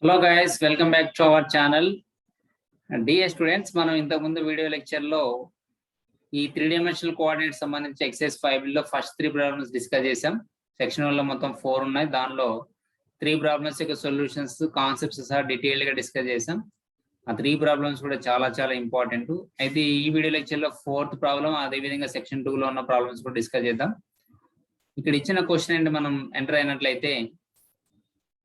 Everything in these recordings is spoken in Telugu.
Hello guys, welcome back to our channel. Dear students, మనం ఇంతకుముందు వీడియో లెక్చర్లో ఈ 3 డైమెన్షనల్ కోఆర్డినేట్స్ సంబంధించి ఎక్సర్సైజ్ 5 లో ఫస్ట్ 3 ప్రాబ్లమ్స్ డిస్కస్ చేసాం. సెక్షన్ 1 లో మొత్తం 4 ఉన్నాయి. దానిలో 3 ప్రాబ్లమ్స్ యొక్క సొల్యూషన్స్, కాన్సెప్ట్స్ సహా డీటెయిల్ గా డిస్కస్ చేసాం. ఆ 3 ప్రాబ్లమ్స్ కూడా చాలా చాలా ఇంపార్టెంట్. అయితే ఈ వీడియో లెక్చర్లో 4th ప్రాబ్లం, అదేవిధంగా సెక్షన్ 2 లో ఉన్న ప్రాబ్లమ్స్ కూడా డిస్కస్ చేద్దాం. ఇక్కడ ఇచ్చిన క్వశ్చన్ ఏంటి, మనం ఎంటర్ అయినట్లయితే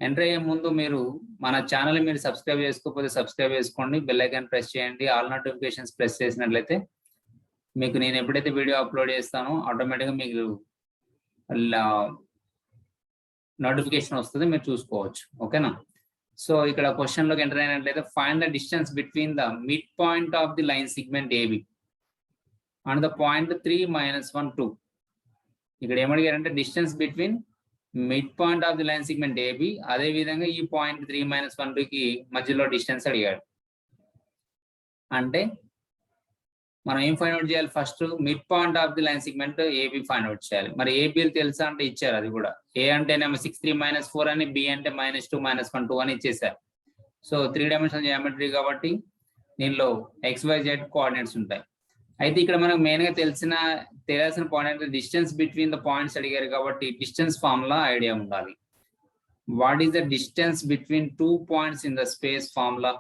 ఎంటర్ అయ్యే ముందు మీరు మన ఛానల్ మీరు సబ్స్క్రైబ్ చేసుకోకపోతే సబ్స్క్రైబ్ చేసుకోండి, బెల్ ఐకాన్ ప్రెస్ చేయండి, ఆల్ నోటిఫికేషన్స్ ప్రెస్ చేసినట్లయితే మీకు నేను ఎప్పుడైతే వీడియో అప్లోడ్ చేస్తానో ఆటోమేటిక్గా మీకు నోటిఫికేషన్ వస్తుంది, మీరు చూసుకోవచ్చు. ఓకేనా? సో ఇక్కడ క్వశ్చన్లోకి ఎంటర్ అయినట్లయితే find the distance between the mid point of the line segment AB and the point 3 - 1 2. ఇక్కడ ఏమడిగారంటే distance between mid point of the line segment AB, అదే విధంగా ఈ పాయింట్ 3 - 1 2 కి మధ్యలో డిస్టెన్స్ అడిగాడు. అంటే మనం ఏం ఫైండ్ అవుట్ చేయాలి? First mid point of the line segment A B find out చేయాలి. మరి ఏబి తెలుసా అంటే ఇచ్చారు, అది కూడా ఏ అంటేనేమో 6 3 - 4 అని, బి అంటే -2 - 1 2 అని ఇచ్చేసారు. సో 3 డైమెన్షనల్ జియోమెట్రీ కాబట్టి దీనిలో XYZ కోఆర్డినేట్స్ ఉంటాయి. అయితే ఇక్కడ మనకు మెయిన్ గా తెలియాల్సిన పాయింట్ అంటే డిస్టెన్స్ బిట్వీన్ ద పాయింట్స్ అడిగారు కాబట్టి డిస్టెన్స్ ఫార్ములా ఐడియా ఉండాలి. What is the distance between 2 points in the space formula?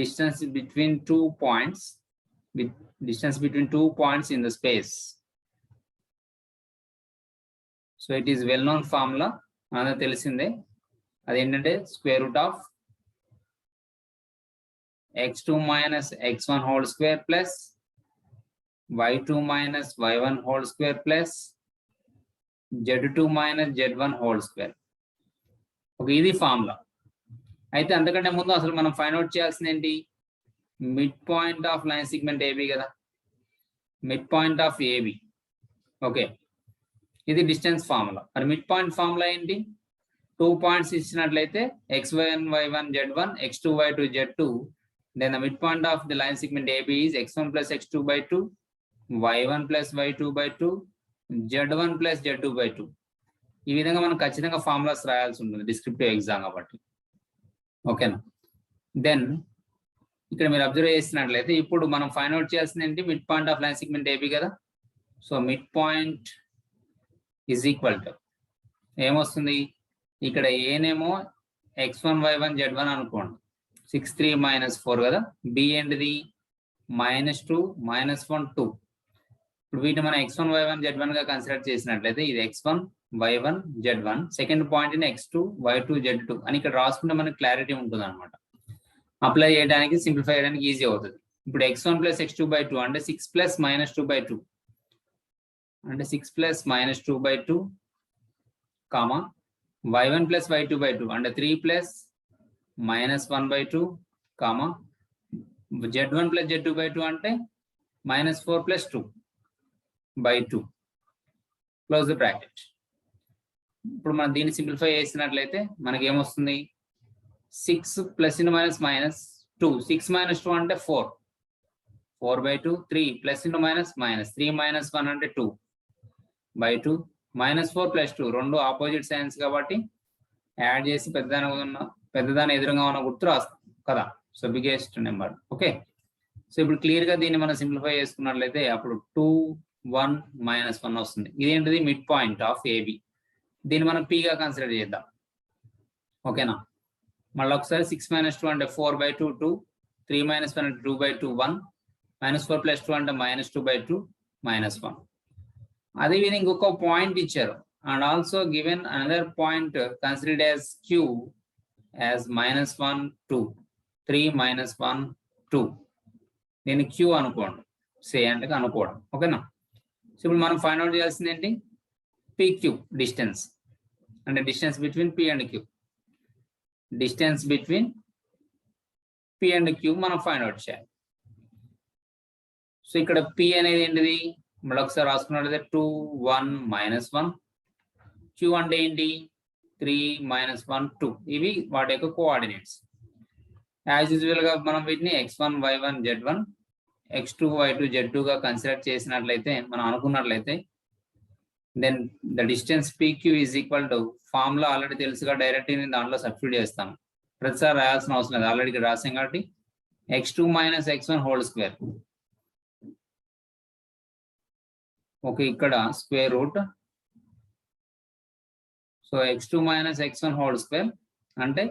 Distance between 2 points, distance between 2 points in the space. So it is well known formula, మనకు తెలిసిందే. అది ఏంటంటే square root of x2 - x1 whole square plus y2 - y1 whole square plus z2 - z1 whole square. Okay, ఇది ఫార్ములా. అయితే అంతకంటే ముందు అసలు మనం ఫైండ్ అవుట్ చేయాల్సింది ఏంటి? Mid point of line segment AB కదా, mid point of AB. Okay, ఇది డిస్టెన్స్ ఫార్ములా. మరి మిడ్ పాయింట్ ఫార్ములా ఏంటి? 2 పాయింట్స్ ఇచ్చినట్లయితే x1 y1 z1, x2 y2 z2, then the midpoint of the line segment AB is x1 + x2/2, y1 + y2/2, z1 + z2/2. ఈ విధంగా మనం ఖచ్చితంగా ఫార్ములాస్ రాయాల్సి ఉంటుంది డిస్క్రిప్టివ్ ఎగ్జామ్ కాబట్టి. ఓకేనా? దెన్ ఇక్కడ మీరు అబ్జర్వ్ చేసినట్లయితే ఇప్పుడు మనం ఫైండ్ అవుట్ చేయాల్సింది ఏంటి? Mid point of line segment AB కదా. So mid point is equal to ఏమొస్తుంది? ఇక్కడ ఏనేమో x1 y1 z1 అనుకోండి, 6 3 - 4 కదా. బి ఏంటిది? -2 - 1 2. ఇప్పుడు వీటిని మనం x1 y1 z1 గా కన్సిడర్ చేసినట్లయితే ఇది x1 y1 z1, second point x2 y2 z2 అని ఇక్కడ రాసుకుంటే మనకి క్లారిటీ ఉంటుంది అనమాట. అప్లై చేయడానికి, సింప్లిఫై చేయడానికి ఈజీ అవుతుంది. ఇప్పుడు x1 + x2/2 అంటే 6 + -2/2 అంటే 6 + -2/2, కామా y1 + y2/2 అంటే 3 + -1/2, కామా z1 + z2/2 అంటే -4 + 2/2, క్లోజ్ ద బ్రాకెట్. ఇప్పుడు మనం దీన్ని సింప్లిఫై చేసినట్లయితే మనకి ఏమొస్తుంది? 6 + -2, 6 - 2 అంటే 4, 4/2, 3 + -3 - 1 అంటే 2/2, -4 + 2 రెండు ఆపోజిట్ సైన్స్ కాబట్టి యాడ్ చేసి పెద్దదాని ఎదురుగా ఉన్న గుర్తు రాస్తాం కదా. So biggest number. Okay, so ఇప్పుడు క్లియర్ గా దీన్ని మనం సింప్లిఫై చేసుకున్నట్లయితే అప్పుడు 2 1 - 1 వస్తుంది. ఇదేంటిది? Mid point of A B. దీన్ని మనం P గా కన్సిడర్ చేద్దాం. ఓకేనా? మళ్ళీ ఒకసారి 6 - 2 అంటే 4/2 2, 3 - 1 అంటే 2/2 1, -4 + 2 అంటే -2/2 -1. అదేవిధంగా ఇంకొక పాయింట్ ఇచ్చారు. And also given another point considered as Q as -1 2, 3 - 1 2. దీన్ని Q అనుకోండి, సే అంటే అనుకోవడం. ఓకేనా? సో ఇప్పుడు మనం ఫైండ్ అవుట్ చేయాల్సింది ఏంటి? PQ డిస్టెన్స్, అంటే distance between P and Q. Distance between P and Q మనం ఫైండ్ అవుట్ చేయాలి. సో ఇక్కడ P అనేది ఏంటిది? మళ్ళీ ఒకసారి రాసుకున్నట్లయితే 2 1 - 1. Q అంటే ఏంటి? 3 - 1 2. ఇవి వాటి యొక్క కోఆర్డినేట్స్. యాజ్ యూజువల్ గా మనం వీటిని x1 y1 z1, x2 y2 z2 గా కన్సిడర్ చేసినట్లయితే, మనం అనుకున్నట్లయితే, then the distance PQ is equal to formula already తెలుసుగా, డైరెక్ట్ దాంట్లో సబ్స్టిట్యూట్ చేస్తాం. ప్రతిసారి రాయాల్సిన అవసరం లేదు, ఆల్రెడీ ఇక్కడ రాసాం కాబట్టి x2 minus x1 whole square. Okay, ఇక్కడ square root. So x2 minus x1 whole square అంటే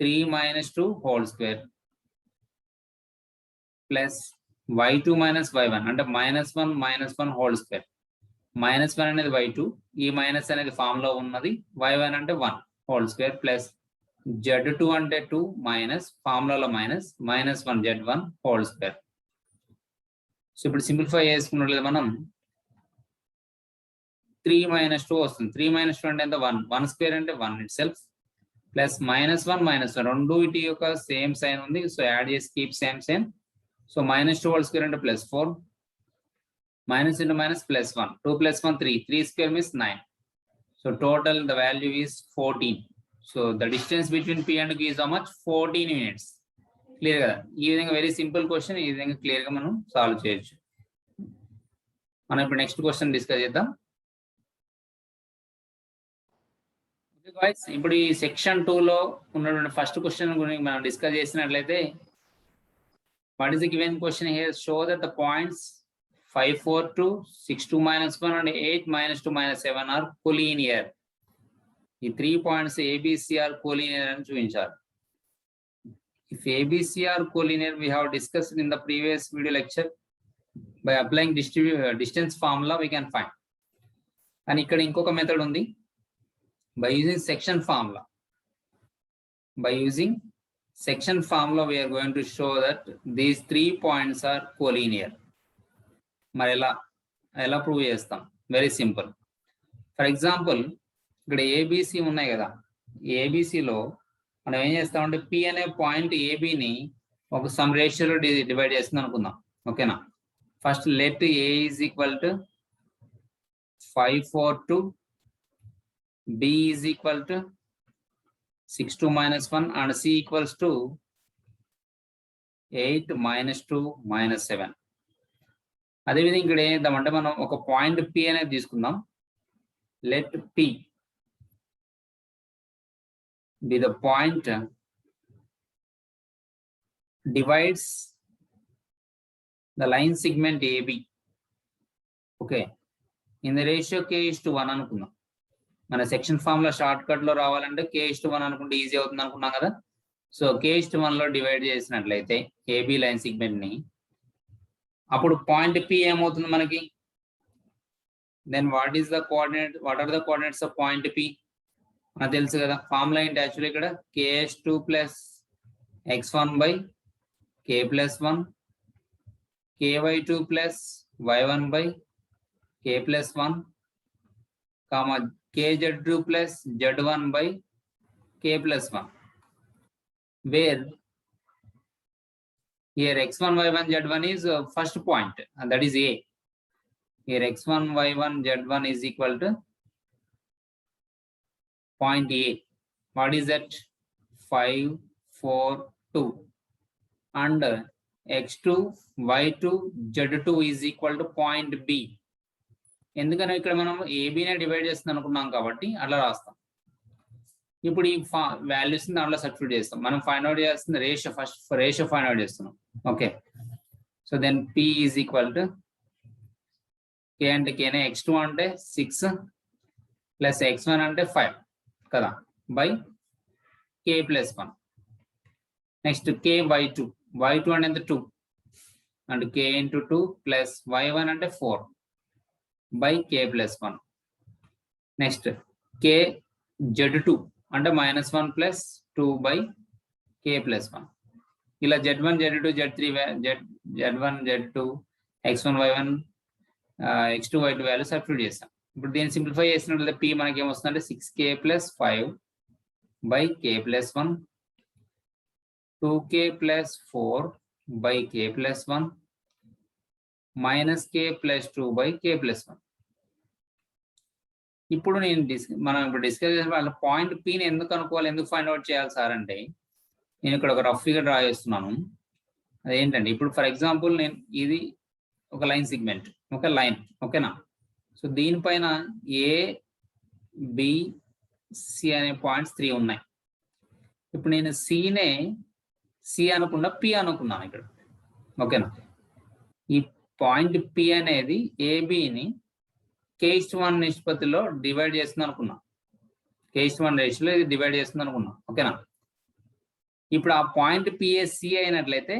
3 minus 2 whole square plus y2 minus y1 అంటే -1 -1 whole square. -1 అనేది y2, ఈ మైనస్ అనేది ఫామ్ లో ఉన్నది, y1 అంటే 1 whole square ప్లస్ z2 అంటే 2 మైనస్ ఫార్ములాలో minus -1 z1 whole square. So ఇప్పుడు సింప్లిఫై చేసుకున్నట్లయితే మనం 3 minus 2 వస్తుంది. 3 minus 2 అంటే ఎంత? 1. 1 స్క్వేర్ అంటే 1 ఇట్ సెల్ఫ్ ప్లస్ -1 -1 రెండు ఇటు యొక్క సేమ్ సైన్ ఉంది, సో యాడ్ చేసి keep same sign. So -2 whole square అంటే +4, minus into minus +1, 2 + 1 3, 3 square means 9. So total the value is 14. So the distance between P and Q is how much? 14 units. Clear కదా? ఈ విధంగా వెరీ సింపుల్ క్వశ్చన్, ఈ విధంగా క్లియర్ గా మనం సాల్వ్ చేయొచ్చు. మనం ఇప్పుడు నెక్స్ట్ క్వశ్చన్ డిస్కస్ చేద్దాం. ఇప్పుడు ఈ సెక్షన్ 2 లో ఉన్నటువంటి ఫస్ట్ క్వశ్చన్ గురించి మనం డిస్కస్ చేసినట్లయితే, what is the given question here? Show that the points 5, 4, 2, 6, 2, -1 and 8, -2, -7 are collinear. ఈ 3 points ABC are collinear అని చూపించారు. If ABC are collinear, we have discussed in the previous video lecture, by applying distance formula we can find. And ఇక్కడ ఇంకొక మెథడ్ ఉంది, by using section formula. By using section formula we are going to show that these 3 points are collinear. మరి ఎలా ప్రూవ్ చేస్తాం? Very simple. ఫర్ ఎగ్జాంపుల్ ఇక్కడ ఏబిసి ఉన్నాయి కదా, ఏబిసిలో మనం ఏం చేస్తామంటే పి అనే పాయింట్ ఏబిని ఒక సమ్ రేషియోలో డివైడ్ చేస్తుంది అనుకుందాం. ఓకేనా? First let A is equal to 5, 4, 2, B is equal to 6, 2, -1 and C equals to 8, -2, -7. అదేవిధంగా ఇక్కడ ఏం చేద్దామంటే మనం ఒక పాయింట్ పి అనేది తీసుకుందాం. Let P be the point divides the line segment A B. Okay, in the ratio k:1 అనుకుందాం. మన సెక్షన్ ఫార్ములా షార్ట్ కట్ లో రావాలంటే k:1 అనుకుంటే ఈజీ అవుతుంది అనుకున్నాం కదా. సో k:1 లో డివైడ్ చేసినట్లయితే ఏబి లైన్ సెగ్మెంట్ ని, అప్పుడు పాయింట్ పి ఏమవుతుంది మనకి? Then what are the coordinates of point P? మనకు తెలుసు కదా, ఫార్ములా ఏంటి యాక్చువల్లీ ఇక్కడ? k:2 + x1/k + 1, ky2 + y1/k + 1, kz2 + z1/k + 1, where here x1, y1, z1 is first point, and that is A. Here x1, y1, z1 is equal to point A. What is that? 5, 4, 2. And x2, y2, z2 is equal to point B. ఎందుకని ఇక్కడ మనం ఏబీనే డివైడ్ చేస్తుంది అనుకున్నాం కాబట్టి అలా రాస్తాం. ఇప్పుడు ఈ వాల్యూస్ దాంట్లో సబ్స్టిట్యూట్ చేస్తాం. మనం ఫైండ్ అవుట్ చేస్తుంది ratio, first ratio find out చేస్తున్నాం. Okay, so then P is equal to K అంటే కేనే, x2 అంటే 6 ప్లస్ x1 అంటే 5 కదా, by k + 1. Next k y2 అంటే 2 అంటే k × 2 ప్లస్ y1 అంటే 4 by k + 1. Next k z2 అంటే -1 ప్లస్ 2 బై k + 1. ఇలా z1, z2, z3, z1, z2, x1, y1, x2, y2 value substitute చేస్తాం. ఇప్పుడు దీన్ని సింప్లిఫై చేసినట్లయితే p మనకి ఏమొస్తుందంటే 6k + 5 by k + 1, 2k + 4 by k + 1, -k + 2 by k + 1. ఇప్పుడు మనం ఇప్పుడు డిస్కస్ చేసిన వాళ్ళ పాయింట్ పిని ఎందుకు అనుకోవాలి, ఎందుకు ఫైండ్ అవుట్ చేయాలి సార్ అంటే, నేను ఇక్కడ ఒక రఫ్ ఫిగర్ డ్రా చేస్తున్నాను. అదేంటంటే ఇప్పుడు ఫర్ ఎగ్జాంపుల్ ఇది ఒక లైన్ సెగ్మెంట్, ఒక లైన్. ఓకేనా? సో దీనిపైన ఏ, బి, సి అనే పాయింట్స్ 3 ఉన్నాయి. ఇప్పుడు నేను సినే సి అనుకున్నా పి అనుకున్నాను ఇక్కడ. ఓకేనా? ఈ పాయింట్ పి అనేది ఏబిని k:1 నిష్పత్తిలో డివైడ్ చేస్తుంది అనుకున్నా. k:1 రేషియోలో ఇది డివైడ్ చేస్తుంది అనుకున్నా. ఓకేనా? ఇప్పుడు ఆ పాయింట్ పిఎస్సి అయినట్లయితే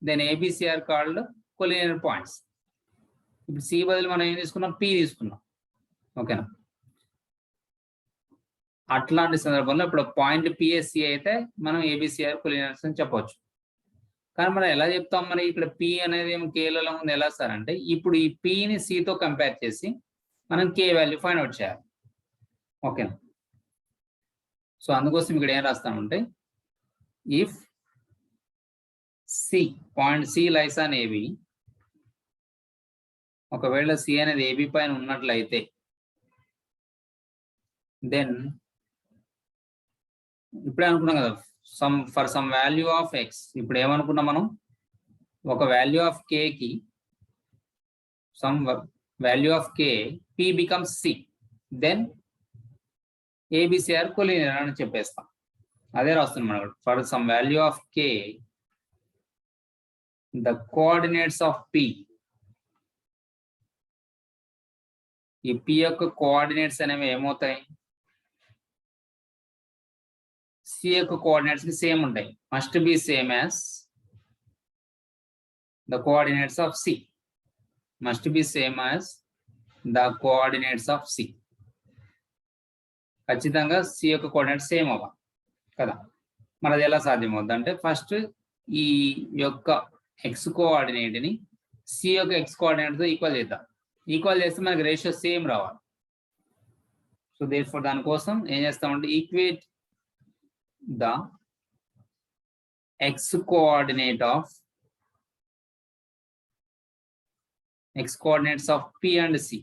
then A B C are called collinear points. ఇప్పుడు సి బదులు మనం ఏం తీసుకున్నాం? పి తీసుకున్నాం. ఓకేనా? అట్లాంటి సందర్భంలో ఇప్పుడు పాయింట్ పిఎస్సి అయితే మనం ఏబిసిఆర్ కొలినియర్స్ అని చెప్పవచ్చు. కానీ మనం ఎలా చెప్తాం? మరి ఇక్కడ పి అనేది ఏమో కేలలో ఉంది. ఎలా సార్ అంటే ఇప్పుడు ఈ పిని సితో కంపేర్ చేసి మనం కే వాల్యూ ఫైండ్ అవుట్ చేయాలి. ఓకేనా? సో అందుకోసం ఇక్కడ ఏం రాస్తామంటే if C point C lies on AB, ఒకవేళ సి అనేది ఏబి పైన ఉన్నట్లయితే దెన్ ఇప్పుడే అనుకున్నాం కదా for some value of X. ఇప్పుడు ఏమనుకున్నాం మనం? ఒక వాల్యూ ఆఫ్ కే కి some value of K P becomes C, then ABC are collinear అని చెప్పేస్తాం. అదే రాస్తున్నాం మనం. For some value of K the coordinates of P, ఈ పి యొక్క కోఆర్డినేట్స్ అనేవి ఏమవుతాయి? సి యొక్క కోఆర్డినేట్స్ కి సేమ్ ఉంటాయి. Must be same as the coordinates of C. Must be same as the coordinates of C. ఖచ్చితంగా సి యొక్క కోఆర్డినేట్స్ సేమ్ అవ్వాలి కదా. మనది ఎలా సాధ్యమవుద్ది అంటే ఫస్ట్ ఈ యొక్క ఎక్స్ కోఆర్డినేట్ ని సి యొక్క ఎక్స్ కోఆర్డినేట్ తో ఈక్వల్ చేద్దాం. ఈక్వల్ చేస్తే మనకి రేషియో సేమ్ రావాలి. సో దేర్ఫోర్ దానికోసం ఏం చేస్తామంటే equate the x coordinate of x coordinates of P and C.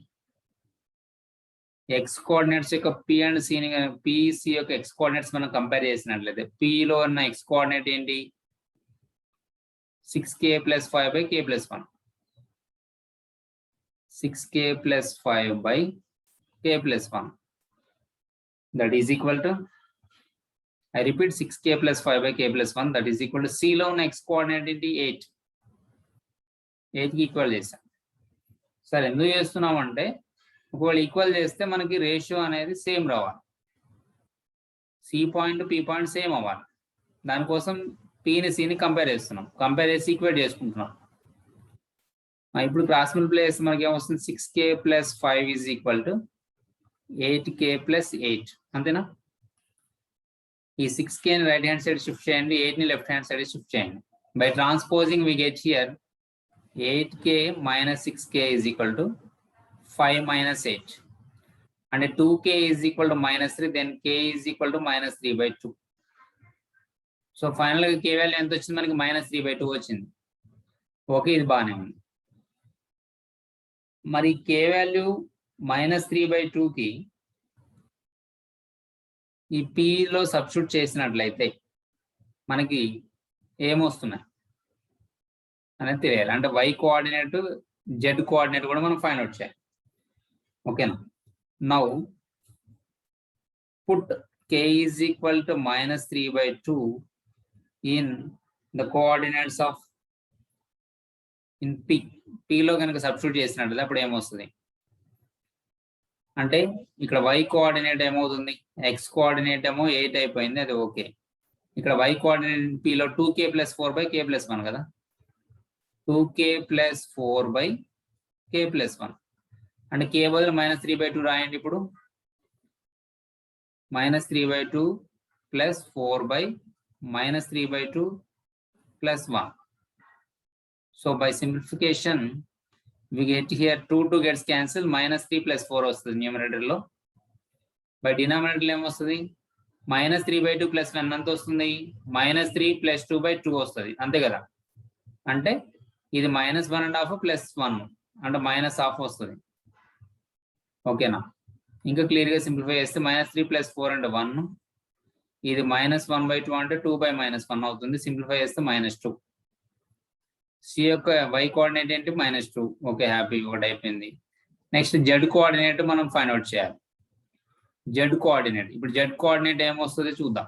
X coordinates యొక్క పి అండ్ సిని పిసి యొక్క ఎక్స్ కోఆర్డినేట్స్ మనం కంపేర్ చేసినట్లయితే పిలో ఉన్న ఎక్స్ కోఆర్డినేట్ ఏంటి? 6k + 5/k+1. 6k + 5/k+1. That is equal to, I repeat, 6k + 5/k+1. That is equal to C లో ఉన్న x కోఆర్డినేట్ ఏంటి? 8. 8కి ఈక్వల్ చేసాం. సరే, ఎందుకు చేస్తున్నాం అంటే ఒకవేళ ఈక్వల్ చేస్తే మనకి రేషియో అనేది సేమ్ రావాలి. C point P point same అవ్వాలి. దానికోసం పిని సిని కంపేర్ చేస్తున్నాం. కంపేర్ చేసి ఈక్వేట్ చేసుకుంటున్నాం. ఇప్పుడు క్రాస్ మల్టిప్లై చేస్తే మనకి ఏమొస్తుంది? 6k + 5 = 8k + 8. అంతేనా? ఈ 6k ని రైట్ హ్యాండ్ సైడ్ షిఫ్ట్ చేయండి, 8 ని లెఫ్ట్ హ్యాండ్ సైడ్ షిఫ్ట్ చేయండి. By transposing we get here 8k - 6k = 5 - 8. అంటే 2k = -3, then k = -3/2. So final గా కే వాల్యూ ఎంత వచ్చింది? మనకి -3/2 వచ్చింది. ఓకే, ఇది బాగానే ఉంది. మరి కే వాల్యూ -3/2కి ఈ పిలో సబ్స్టిట్యూట్ చేసినట్లయితే మనకి ఏమొస్తున్నాయి అనేది తెలియాలి. అంటే y కోఆర్డినేట్, z కోఆర్డినేట్ కూడా మనం ఫైండ్ అవుట్ చేయాలి. ఓకేనా? Now put k = -3/2 in the coordinates of in p లో కనుక సబ్స్టిట్యూట్ చేసినట్లయితే అప్పుడు ఏమొస్తుంది అంటే ఇక్కడ y కోఆర్డినేట్ ఏమవుతుంది? x కోఆర్డినేట్ ఏమో 8 అయిపోయింది, అది ఓకే. ఇక్కడ y కోఆర్డినేట్ p లో 2k + 4/k+1 కదా. 2k + 4/k+1 అంటే k బదులు -3/2 రాయండి. ఇప్పుడు -3/2 + 4/-3/2 + 1. So by simplification we get here 2 gets cancelled, -3 + 4 వస్తుంది న్యూమరేటర్ లో. బై డినామినేటర్ లో ఏమొస్తుంది? -3/2 + 1 ఎంత వస్తుంది? -3 + 2/2 వస్తుంది, అంతే కదా. అంటే ఇది -1.5 + 1 అంటే -1/2 వస్తుంది. ఓకేనా? ఇంకా క్లియర్ గా సింప్లిఫై చేస్తే -3 + 4 అంటే 1, ఇది -1/2 అంటే 2/-1 అవుతుంది. సింప్లిఫై చేస్తే -2. సి యొక్క y కోఆర్డినేట్ ఏంటి? -2. ఓకే, హ్యాపీ, ఒకటి అయిపోయింది. నెక్స్ట్ z కోఆర్డినేట్ మనం ఫైండ్ అవుట్ చేయాలి. z కోఆర్డినేట్, ఇప్పుడు z కోఆర్డినేట్ ఏమొస్తుంది చూద్దాం.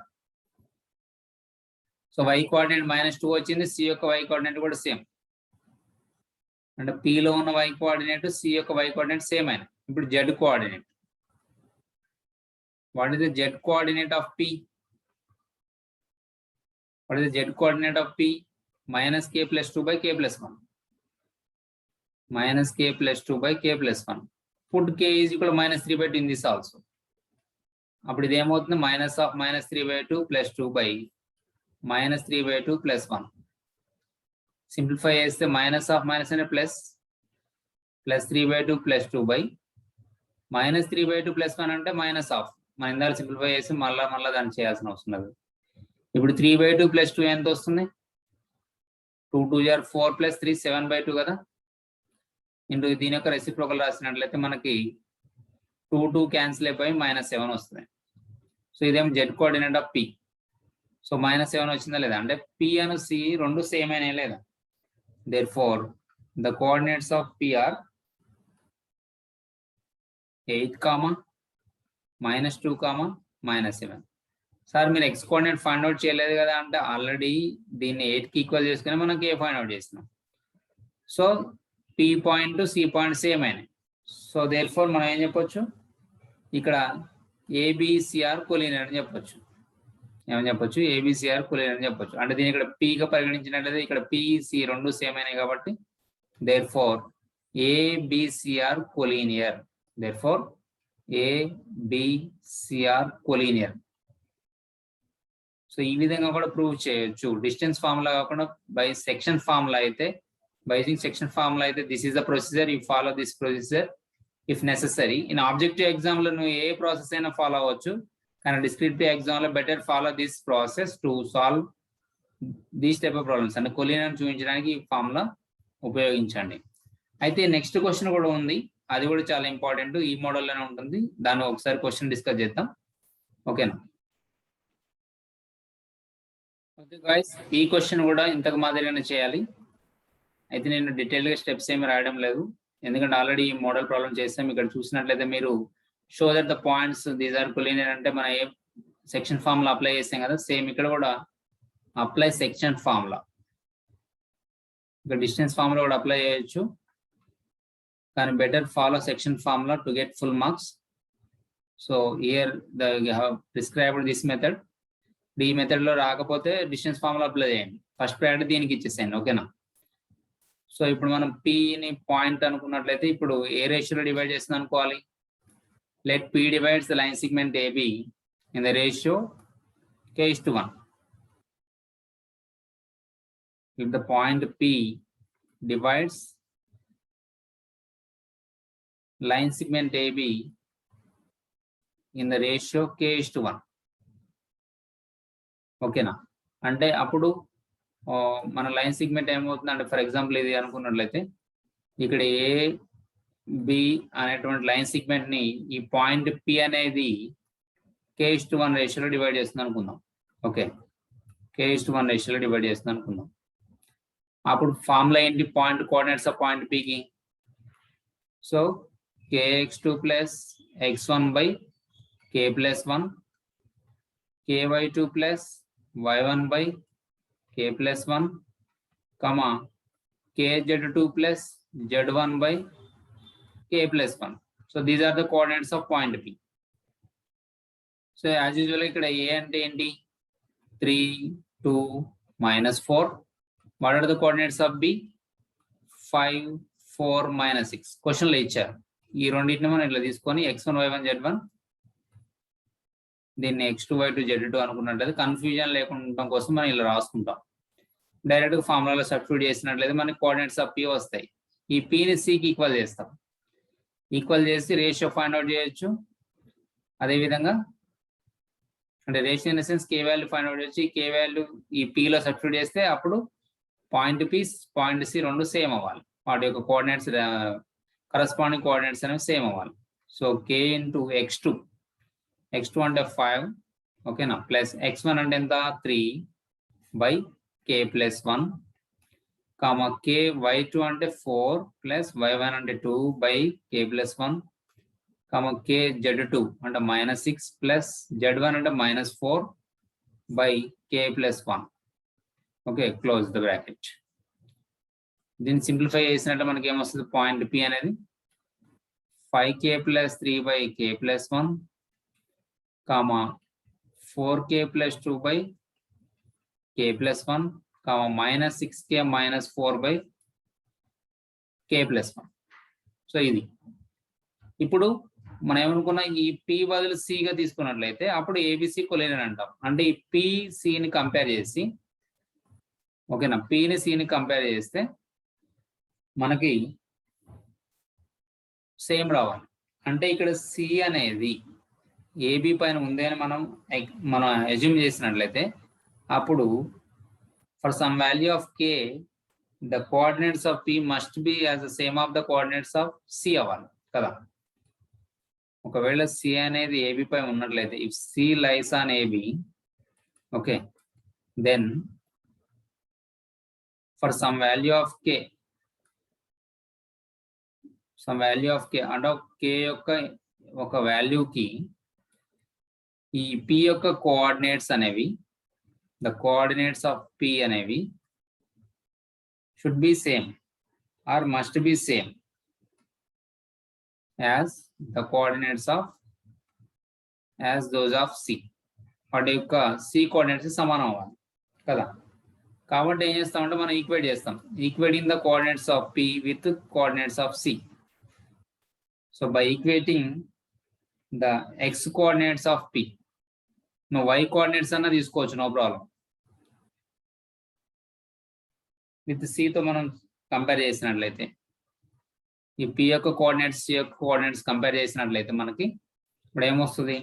సో y కోఆర్డినేట్ -2 వచ్చింది, c యొక్క y కోఆర్డినేట్ కూడా సేమ్. అంటే p లో ఉన్న y కోఆర్డినేట్ c యొక్క y కోఆర్డినేట్ సేమ్ అయినా. ఇప్పుడు z coordinate. What is the z coordinate of p? What is the z coordinate of p? -k + 2 / k + 1. -k + 2 / k + 1. Put k is equal to -3/2 in this also. అప్పుడు ఇది ఏమవుతుంది? -3/2 + 2 / -3/2 + 1. సింప్లిఫై చేస్తే -(-) అంటే ప్లస్, +3/2 + 2 / -3/2 + 1 అంటే -(. మనం ఇందాక సింప్లిఫై చేసి మళ్ళా దాన్ని చేయాల్సిన అవసరం లేదు. ఇప్పుడు 3/2 + 2 ఎంత వస్తుంది? 2 2 = 4 + 3 7/2 కదా. ఇంటూ దీని యొక్క రెసిప్రోకల్ రాసినట్లయితే మనకి 2 2 క్యాన్సిల్ అయిపోయి -7 వస్తుంది. సో ఇదేమో z coordinate of p. So -7 వచ్చిందా లేదా? అంటే p and c రెండు సేమ్ అయినా లేదా? Therefore, the coordinates of p are 8, -2, -7. Sir మీరు x కోఆర్డినేట్ ఫైండ్ అవుట్ చేయలేదు కదా అంటే ఆల్రెడీ దీన్ని 8 కి ఈక్వల్ చేసుకుని మనం k ఫైండ్ అవుట్ చేస్తున్నాం. So p point c point same అయినాయి. సో దేర్ఫోర్ మనం ఏం చెప్పొచ్చు? ఇక్కడ ABCR కొలీనియర్ అని చెప్పొచ్చు. ఏమని చెప్పొచ్చు? ABCR కొలీనియర్ అని చెప్పొచ్చు. అంటే దీన్ని ఇక్కడ p గా పరిగణించినట్లయితే ఇక్కడ p c రెండు సేమ్ అయినాయి కాబట్టి therefore ABCR collinear. Therefore ABCR collinear. So ఈ విధంగా కూడా ప్రూవ్ చేయొచ్చు. డిస్టెన్స్ ఫార్ములా కాకుండా బై సెక్షన్ ఫార్ములా అయితే, by using section formula అయితే this is the procedure, you follow this procedure if necessary. In objective exam లో నువ్వు ఏ ప్రాసెస్ అయినా ఫాలో అవ్వచ్చు, కానీ డిస్క్రిప్టివ్ ఎగ్జామ్ లో better follow this process to solve these type of problems. అంటే కొలీనియర్ చూపించడానికి ఈ ఫార్ములా ఉపయోగించండి. అయితే నెక్స్ట్ క్వశ్చన్ కూడా ఉంది, అది కూడా చాలా ఇంపార్టెంట్, ఈ మోడల్లోనే ఉంటుంది. దాన్ని ఒకసారి క్వశ్చన్ డిస్కస్ చేద్దాం. ఓకేనా? ఓకే గైస్, ఈ క్వశ్చన్ కూడా ఇంతకు మాదిరిగానే చేయాలి. అయితే నేను డీటెయిల్గా స్టెప్స్ ఏమి రాయడం లేదు, ఎందుకంటే ఆల్రెడీ ఈ మోడల్ ప్రాబ్లం చేస్తాం. ఇక్కడ చూసినట్లయితే మీరు show that the points these are collinear అంటే మనం ఏ సెక్షన్ ఫార్ములా అప్లై చేస్తాం కదా, సేమ్ ఇక్కడ కూడా అప్లై సెక్షన్ ఫార్ములా. ఇక్కడ డిస్టెన్స్ ఫార్ములా కూడా అప్లై చేయొచ్చు, కానీ better follow section formula to get full marks. So here you have prescribed this method. ఈ మెథడ్ లో రాకపోతే డిస్టెన్స్ ఫార్ములా అప్లై చేయండి, ఫస్ట్ ప్రయారిటీ దీనికి ఇచ్చేసేయండి. ఓకేనా? సో ఇప్పుడు మనం పిని పాయింట్ అనుకున్నట్లయితే ఇప్పుడు ఏ రేషియోలో డివైడ్ చేస్తుంది అనుకోవాలి? Let p divides the line segment AB in the ratio k:1. If the point P divides line segment AB in the ratio k:1. ఓకేనా? అంటే అప్పుడు మన లైన్ సెగ్మెంట్ ఏమవుతుంది అంటే, ఫర్ ఎగ్జాంపుల్ ఇది అనుకున్నట్లయితే ఇక్కడ AB అనేటువంటి లైన్ సెగ్మెంట్ ని ఈ పాయింట్ P అనేది k:1 రేషియోలో డివైడ్ చేస్తుంది అనుకుందాం. ఓకే, k:1 రేషియోలో డివైడ్ చేస్తుంది అనుకుందాం. అప్పుడు ఫార్ములా ఏంటి? Point coordinates of point P కి. So kx2 + x1 / k + 1, ky2 + y1 / k + 1, kz2 + z1 / k + 1. So these are the coordinates of point P. So as usual ఇక్కడ a అంటే ఏంటి? 3 2 -4. What are the coordinates of B? 5 4 -6. Question లో ఇచ్చారు. ఈ రెండింటిని మనం ఇట్లా తీసుకొని x1 y1 z1, దీన్ని x2 y2 z2 అనుకున్నట్లయితే కన్ఫ్యూజన్ లేకుండా ఉండటం కోసం మనం ఇలా రాసుకుంటాం. డైరెక్ట్ గా ఫార్ములాలో సబ్స్టిట్యూట్ చేసినట్లయితే మనకి కోఆర్డినేట్స్ ఆఫ్ P వస్తాయి. ఈ P ని C కి ఈక్వల్ చేస్తాం. ఈక్వల్ చేసి రేషియో ఫైండ్ అవుట్ చేయొచ్చు. అదేవిధంగా అంటే ratio in the sense K value find out చేయొచ్చు. K వాల్యూ ఈ P లో సబ్స్టిట్యూట్ చేస్తే అప్పుడు పాయింట్ P పాయింట్ C రెండు సేమ్ అవ్వాలి. వాటి యొక్క కోఆర్డినేట్స్ కరస్పాండింగ్ కోఆర్డినేట్స్ అనేవి సేమ్ అవ్వాలి. సో K × x2 అంటే 5, ఓకేనా, ప్లస్ x1 అంటే ఎంత? 3 / k + 1, k y2 అంటే 4 ప్లస్ y1 అంటే 2 / k + 1, k z2 అంటే -6 ప్లస్ z1 అంటే -4 / k + 1. Okay, close the bracket. దీన్ని సింప్లిఫై చేసినట్టు మనకి ఏమొస్తుంది, పాయింట్ P అనేది 5k plus 3 by k plus 1, comma 4k plus 2 by k plus 1, comma minus 6k minus 4 by k plus 1. So ఇది ఇప్పుడు మనం ఏమనుకున్నా, ఈ P బదులు C గా తీసుకున్నట్లయితే అప్పుడు ABC కొలినియర్ అంటాం. అంటే ఈ P Cని కంపేర్ చేసి, ఓకేనా, Pని Cని కంపేర్ చేస్తే మనకి సేమ్ రావాలి. అంటే ఇక్కడ C అనేది AB పైన ఉంది అని మనం అజ్యూమ్ చేసినట్లయితే అప్పుడు for some value of K the coordinates of P must be as the same of the coordinates of C అవ్వాలి కదా. ఒకవేళ C అనేది AB పై ఉన్నట్లయితే if C lies on AB, okay, then for some value of K అంటే K యొక్క ఒక వాల్యూకి ఈ P యొక్క కోఆర్డినేట్స్ అనేవి, the coordinates of P అనేవి should be same or must be same as the coordinates of those of C. వాటి యొక్క C కోఆర్డినేట్స్ సమానం అవ్వాలి కదా. కాబట్టి ఏం చేస్తామంటే మనం ఈక్వేట్ చేస్తాం, equating the coordinates of P with coordinates of C. So by equating the x coordinates of P, నువ్వు y కోఆర్డినేట్స్ అన్న తీసుకోవచ్చు, నో ప్రాబ్లం. విత్ C తో మనం కంపేర్ చేసినట్లయితే, ఈ P యొక్క కోఆర్డినేట్స్ C యొక్క కోఆర్డినేట్స్ కంపేర్ చేసినట్లయితే మనకి ఇప్పుడు ఏమొస్తుంది,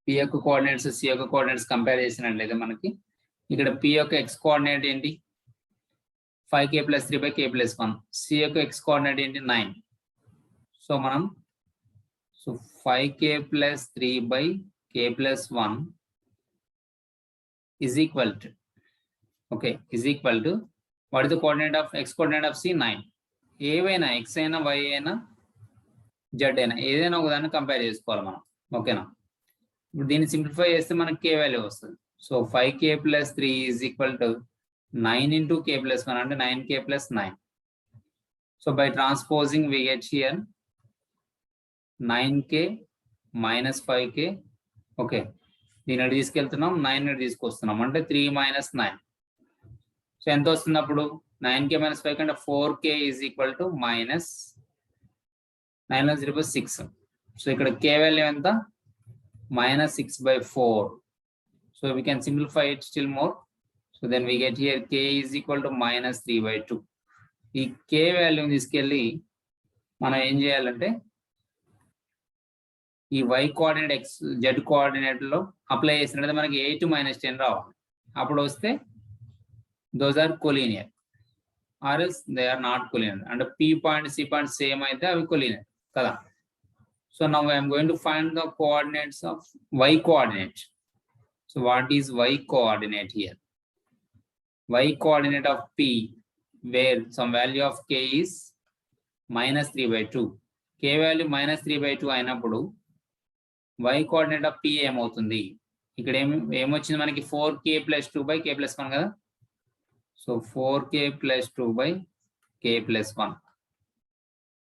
P యొక్క కోఆర్డినేట్స్ C యొక్క కోఆర్డినేట్స్ కంపేర్ చేసినట్లయితే మనకి ఇక్కడ P యొక్క x కోఆర్డినేట్ ఏంటి 5k plus 3 by k plus 1, C యొక్క x కోఆర్డినేట్ ఏంటి 9. సో మనం 5k plus 3 by k plus 1 is equal to, okay, is equal to what is the coordinate of x coordinate of C? 9. ఏవైనా x అయినా y అయినా z అయినా ఏదైనా ఒకదాన్ని కంపేర్ చేసుకోవాలి మనం, ఓకేనా. ఇప్పుడు దీన్ని సింప్లిఫై చేస్తే మనకి k వాల్యూ వస్తుంది. So 5k plus 3 is equal to 9 into k plus 1 అంటే 9k plus 9. So by transposing we get here 9k minus 5k, okay, దీన్ని తీసుకెళ్తున్నాం, 9 తీసుకొస్తున్నాం అంటే 3 minus 9. సో ఎంత వస్తుంది అప్పుడు 9k minus 5 అంటే 4k is equal to minus 9 0 6. So ఇక్కడ k వాల్యూ ఎంత minus 6 by 4. So we can simplify it still more. So then we get here k is equal to minus 3 by 2. ఈ k వాల్యూని తీసుకెళ్ళి మనం ఏం చేయాలంటే ఈ y coordinate x z coordinate లో అప్లై చేసినట్లయితే మనకి 8 minus 10 రావాలి. అప్పుడు వస్తే those are collinear or else they are not collinear. And P point C point same అయితే అవి collinear కదా. So now I am going to find the coordinates of y coordinate. So what is y coordinate here? Y coordinate of P where some value of k is minus 3 by 2. K value minus 3 by 2 అయినప్పుడు y coordinate of P ఏమవుతుంది, ఇక్కడ ఏమొచ్చింది మనకి 4k plus 2 by k plus 1 కదా. So 4k plus 2 by k plus 1.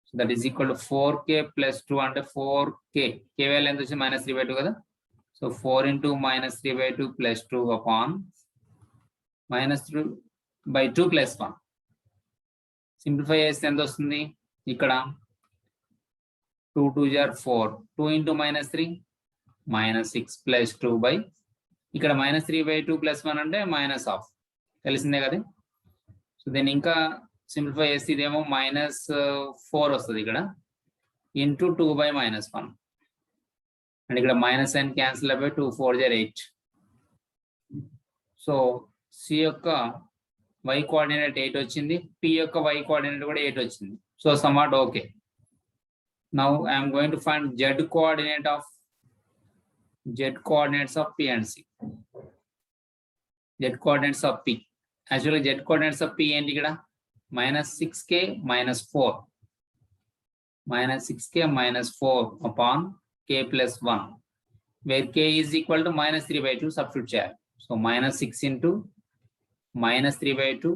So that is equal to 4k plus 2 అంటే 4k, k వాల్యూ ఎంత వచ్చింది minus 3 by 2 కదా. So 4 into minus 3 by 2 plus 2 upon minus 3 by 2 plus 1. Simplify చేస్తే ఎంత వస్తుంది, ఇక్కడ 2 2 are 4, 2 into minus 3 minus 6 plus 2 by, ఇక్కడ minus 3 by 2 plus 1 అంటే minus half, తెలిసిందే కదా. సో దీన్ని ఇంకా సింప్లిఫై చేస్తే ఇదేమో minus 4 వస్తుంది ఇక్కడ ఇంటూ 2 by minus 1. అండ్ ఇక్కడ మైనస్ అండ్ క్యాన్సిల్ అయిపోయి 2 4 8. సో సి యొక్క y కోఆర్డినేట్ 8 వచ్చింది, P యొక్క y కోఆర్డినేట్ కూడా 8 వచ్చింది. So somewhat okay. Now I'm going to find z coordinates of P and C. z coordinates of P, actually z coordinates of P ఏంటి ఇక్కడ minus 6k minus 4, minus 6k minus 4 upon k plus 1, where k is equal to minus 3 by 2 substitute చేయాలి. So minus 6 into minus 3 by 2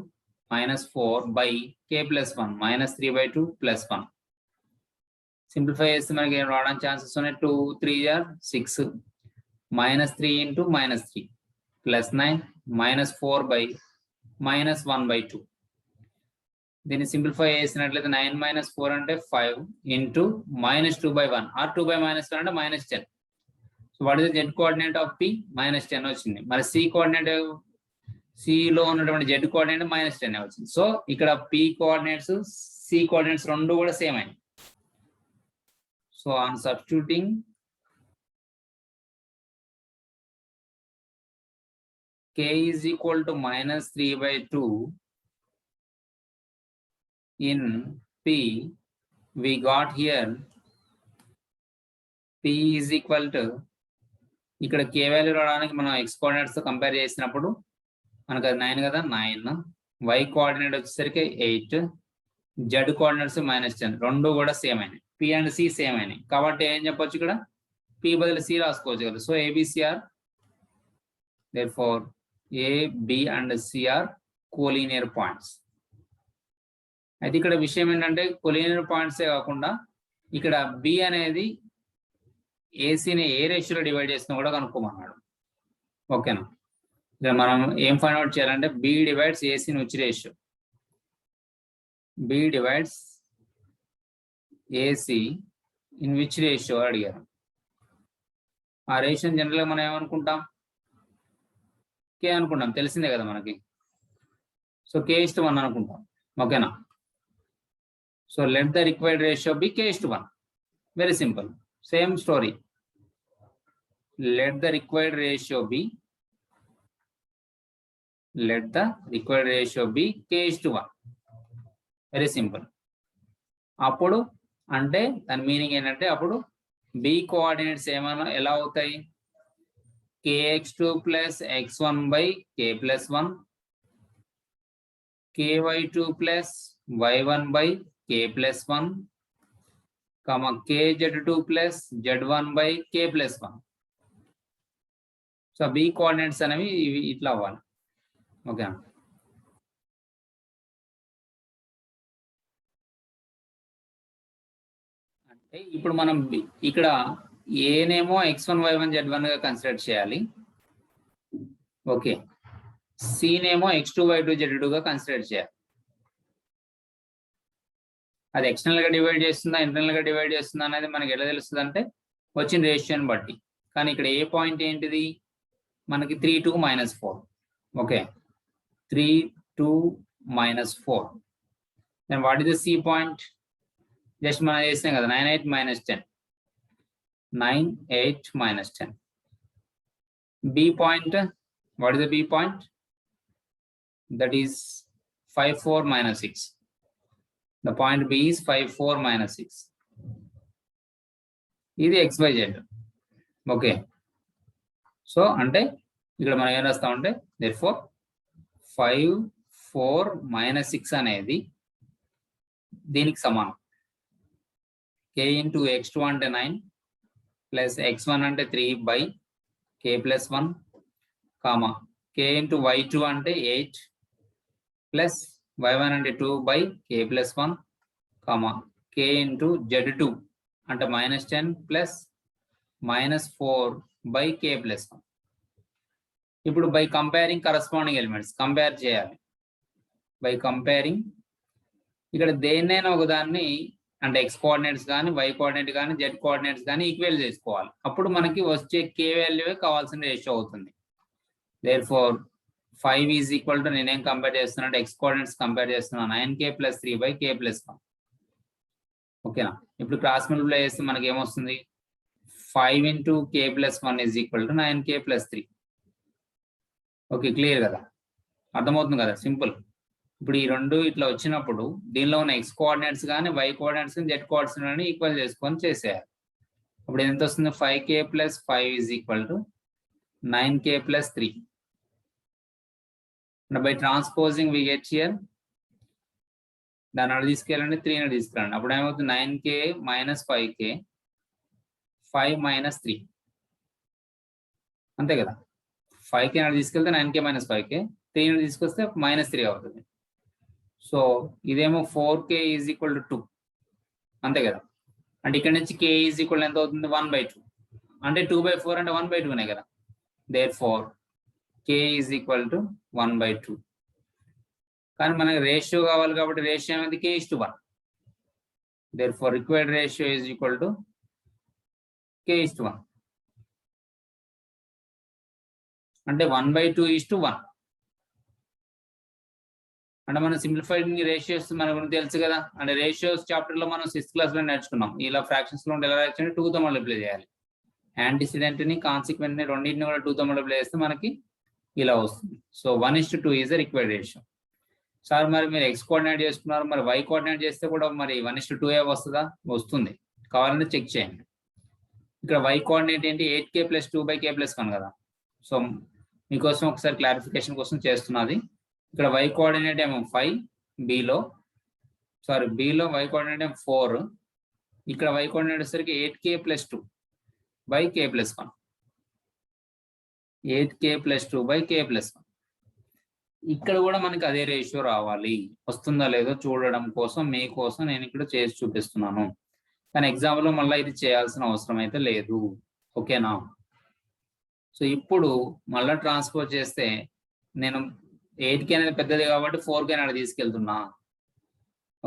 minus 4 by k plus 1 minus 3 by 2 plus 1. Simplify చేస్తే మనకి ఏం రావడానికి ఛాన్సెస్ ఉన్నాయి 2 3 are 6 minus 3 into minus 3 plus 9 minus 4 by minus 1 by 2. దీన్ని సింప్లిఫై చేసినట్లయితే 9 minus 4 అంటే 5 into minus 2 by 1 or 2 by minus 1 అంటే minus 10. So what is the z coordinate of p? minus 10 వచ్చింది. మరి c coordinate c లో ఉన్నటువంటి z coordinate minus 10 వచ్చింది. సో ఇక్కడ p coordinates c coordinates రెండు కూడా సేమ్ అయ్యాయి. So on substituting k is equal to minus 3 by 2 in p, we got here p is equal to, ఇక్కడ k వాల్యూ రావడానికి మనం x కోఆర్డినేట్స్ తో కంపేర్ చేసినప్పుడు మనకు అది 9 కదా 9, y కోఆర్డినేట్ వచ్చేసరికి 8, z కోఆర్డినేట్స్ -10 రెండు కూడా సేమ్ అయినాయి. p అండ్ c సేమ్ అయినాయి కాబట్టి ఏం చెప్పొచ్చు, ఇక్కడ p బదులు c రాసుకోవచ్చు కదా. So abc are therefore a b and c are collinear points. అయితే ఇక్కడ విషయం ఏంటంటే కోలీనియర్ పాయింట్సే కాకుండా ఇక్కడ b అనేది ఏసీని ఏ రేషియోలో డివైడ్ చేసినా కూడా కనుక్కోమన్నాడు. ఓకేనా, ఇక్కడ మనం ఏం ఫైండ్ అవుట్ చేయాలంటే b divides AC in which ratio, b divides AC in which ratio అడిగారు. ఆ రేషియో జనరల్గా మనం ఏమనుకుంటాం, k అనుకుంటాం, తెలిసిందే కదా మనకి. సో k:1 అనుకుంటాం. ఓకేనా, so let the required ratio be k:1. Very simple, same story. let the required ratio be k:1. Very simple. అప్పుడు అంటే దాని మీనింగ్ ఏంటంటే అప్పుడు b కోఆర్డినేట్స్ ఏమైనా ఎలా అవుతాయి, kx2 plus x1 by k plus 1, ky2 plus y1 by k plus 1, kz2 plus z1 by k plus 1. So b coordinates అనేవి ఇట్లా అవ్వాలి. ఓకే, అంటే ఇప్పుడు మనం ఇక్కడ ఏనేమో x1 y1 z1 గా కన్సిడర్ చేయాలి. ఓకే, సినేమో x2 y2 z2 గా కన్సిడర్ చేయాలి. అది ఎక్స్టర్నల్ గా డివైడ్ చేస్తుందా ఇంటర్నల్ గా డివైడ్ చేస్తుందా అనేది మనకి ఎలా తెలుస్తుంది అంటే వచ్చిన రేషియోని బట్టి. కానీ ఇక్కడ ఏ పాయింట్ ఏంటిది మనకి 3 2 -4. Okay, 3 2 -4. Then what is the C point, just మనం చేసినాం కదా 9 8 -10, 9 8 -10. B point, what is the B point, that is 5 4 -6. The point B is 5 4 -6. ఇది xyz. ఓకే, సో అంటే ఇక్కడ మనం ఏం రాస్తామంటే therefore 5 4 -6 అనేది దీనికి సమానం. k into x2 అంటే 9 ప్లస్ x1 అంటే 3 by k plus 1, comma k into y2 అంటే 8 ప్లస్ y1 అంటే 2 by k plus 1, comma k into z2 అంటే -10 ప్లస్ -4 by k plus 1. ఇప్పుడు by comparing corresponding elements compare చేయాలి. బై కంపేరింగ్ ఇక్కడ దేన్నైనా ఒకదాన్ని అంటే x కోఆర్డినేట్స్ కానీ y కోఆర్డినేట్ కానీ z కోఆర్డినేట్స్ కానీ ఈక్వల్ చేసుకోవాలి. అప్పుడు మనకి వచ్చే k వాల్యూ కావాల్సిన రేషియో అవుతుంది. దేర్ఫోర్ 5 ఈజ్ ఈక్వల్ టు, నేనేం కంపేర్ చేస్తున్నా అంటే x కోఆర్డినేట్స్ కంపేర్ చేస్తున్నా 9k + 3 by k plus 1. ఓకేనా, ఇప్పుడు క్రాస్ మల్టిప్లై చేస్తే మనకి ఏమొస్తుంది, 5 into k plus 1 is equal to 9k + 3. Okay, clear కదా, అర్థమవుతుంది కదా, సింపుల్. ఇప్పుడు ఈ రెండు ఇట్లా వచ్చినప్పుడు దీనిలో ఉన్న x కోఆర్డినేట్స్ కానీ y కోఆర్డినేట్స్ కానీ z కోఆర్డినేట్స్ కానీ ఈక్వల్ చేసుకొని చేసేయాలి. అప్పుడు ఎంత వస్తుంది, 5k + 5 is equal to 9k + 3. By transposing we get here, దాన్ని అక్కడ తీసుకెళ్ళండి 3 తీసుకురండి. అప్పుడు ఏమవుతుంది, 9k - 5k 5 - 3 అంతే కదా. 5k నాడు తీసుకెళ్తే 9k - 5k, 3 నుండి తీసుకొస్తే -3 అవుతుంది. సో ఇదేమో 4k ఈజ్ ఈక్వల్ టు 2 అంతే కదా. అంటే ఇక్కడ నుంచి k ఈజ్ ఈక్వల్ ఎంత అవుతుంది 1/2 అంటే 2/4 అంటే 1/2నే కదా. Therefore k is equal to 1/2. కానీ మనకి రేషియో కావాలి కాబట్టి రేషియో అనేది k:1. Therefore required ratio is equal to k:1 అంటే 1/2:1. అంటే మనం సింప్లిఫైడ్ రేషియోస్ మనకు తెలుసు కదా. అంటే రేషియోస్ చాప్టర్ లో మనం 6th క్లాస్ లో నేర్చుకున్నాం. ఇలా ఫ్రాక్షన్స్ లో ఎలా రాయాలి, 2తో మల్టిప్లై చేయాలి. యాంటిసిడెంట్ ని కాన్సిక్వెంట్ ని రెండింటిని కూడా 2తో మల్టిప్లై చేస్తే మనకి ఇలా వస్తుంది. So 1:2 is the required ratio. Sir మరి మీరు x కోఆర్డినేట్ చేసుకున్నారు, మరి y కోఆర్డినేట్ చేస్తే కూడా మరి 1:2 వస్తుందా? వస్తుంది. కావాలంటే చెక్ చేయండి. ఇక్కడ y కోఆర్డినేట్ ఏంటి 8k + 2/k + 1 కదా. సో మీకోసం ఒకసారి క్లారిఫికేషన్ కోసం చేస్తున్నది. ఇక్కడ y కోఆర్డినేట్ ఏమో 5 bలో y కోఆర్డినేట్ ఏమో 4. ఇక్కడ y కోఆర్డినేట్ వచ్చేసరికి 8k + 2/k + 1. 8k + 2/k + 1. ఇక్కడ కూడా మనకి అదే రేషియో రావాలి. వస్తుందా లేదో చూడడం కోసం మీకోసం నేను ఇక్కడ చేసి చూపిస్తున్నాను. కానీ ఎగ్జామ్లో మళ్ళీ ఇది చేయాల్సిన అవసరం అయితే లేదు. ఓకేనా. సో ఇప్పుడు మళ్ళీ ట్రాన్స్ఫర్ చేస్తే నేను 8k అనేది పెద్దది కాబట్టి 4k నాడు తీసుకెళ్తున్నా.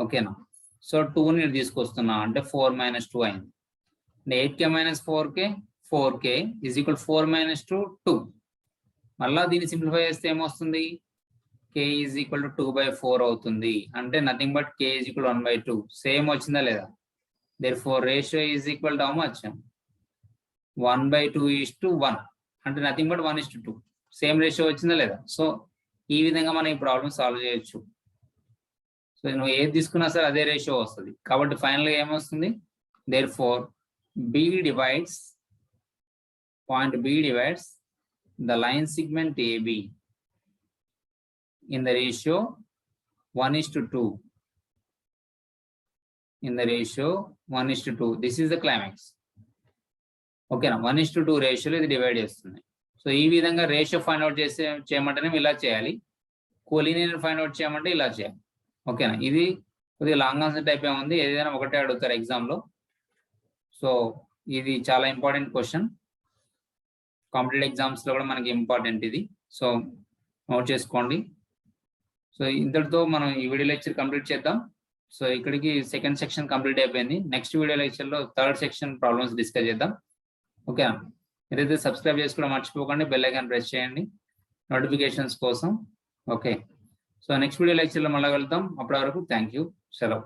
ఓకేనా. సో 2ని తీసుకొస్తున్నా అంటే 4 - 2 అయింది. 8k - 4k 4k is equal 4 - 2 2. మళ్ళా దీన్ని సింప్లిఫై చేస్తే ఏమొస్తుంది k ఈజ్ ఈక్వల్ టు 2/4 అవుతుంది. అంటే nothing but k is equal 1/2. Same వచ్చిందా లేదా? Therefore ratio is equal to how much 1/2:1 అంటే నథింగ్ బట్ 1:2. సేమ్ రేషియో వచ్చిందా లేదా? సో ఈ విధంగా మనం ఈ ప్రాబ్లమ్ సాల్వ్ చేయొచ్చు. సో నువ్వు ఏది తీసుకున్నా సరే అదే రేషియో వస్తుంది. కాబట్టి ఫైనల్గా ఏమొస్తుంది? Therefore point B divides the line segment AB in the ratio 1:2. In the ratio 1:2. This is the climax. ఓకేనా. 1:2 రేషియోలో ఇది డివైడ్ చేస్తుంది. సో ఈ విధంగా రేషియో ఫైండ్ అవుట్ చేయమంటేనే ఇలా చేయాలి. కోలినియర్ ఫైండ్ అవుట్ చేయమంటే ఇలా చేయాలి. ఓకేనా. ఇది కొద్దిగా లాంగ్ ఆన్సర్ టైప్ ఉంది. ఏదైనా ఒకటే అడుగుతారు ఎగ్జామ్లో. సో ఇది చాలా ఇంపార్టెంట్ క్వశ్చన్. కాంపిటేటివ్ ఎగ్జామ్స్లో కూడా మనకి ఇంపార్టెంట్ ఇది. సో నోట్ చేసుకోండి. సో ఇంతటితో మనం ఈ వీడియో లెక్చర్ కంప్లీట్ చేద్దాం. సో ఇక్కడికి సెకండ్ సెక్షన్ కంప్లీట్ అయిపోయింది. నెక్స్ట్ వీడియో లెక్చర్లో థర్డ్ సెక్షన్ ప్రాబ్లమ్స్ డిస్కస్ చేద్దాం. ఓకేనా. మీరైతే సబ్స్క్రైబ్ చేసుకోవడం మర్చిపోకండి. బెల్ ఐకాన్ ప్రెస్ చేయండి నోటిఫికేషన్స్ కోసం. ఓకే. సో నెక్స్ట్ వీడియో లెక్చర్లో మళ్ళీ వెళ్తాం. అప్పటి వరకు థ్యాంక్ యూ. సెలవు.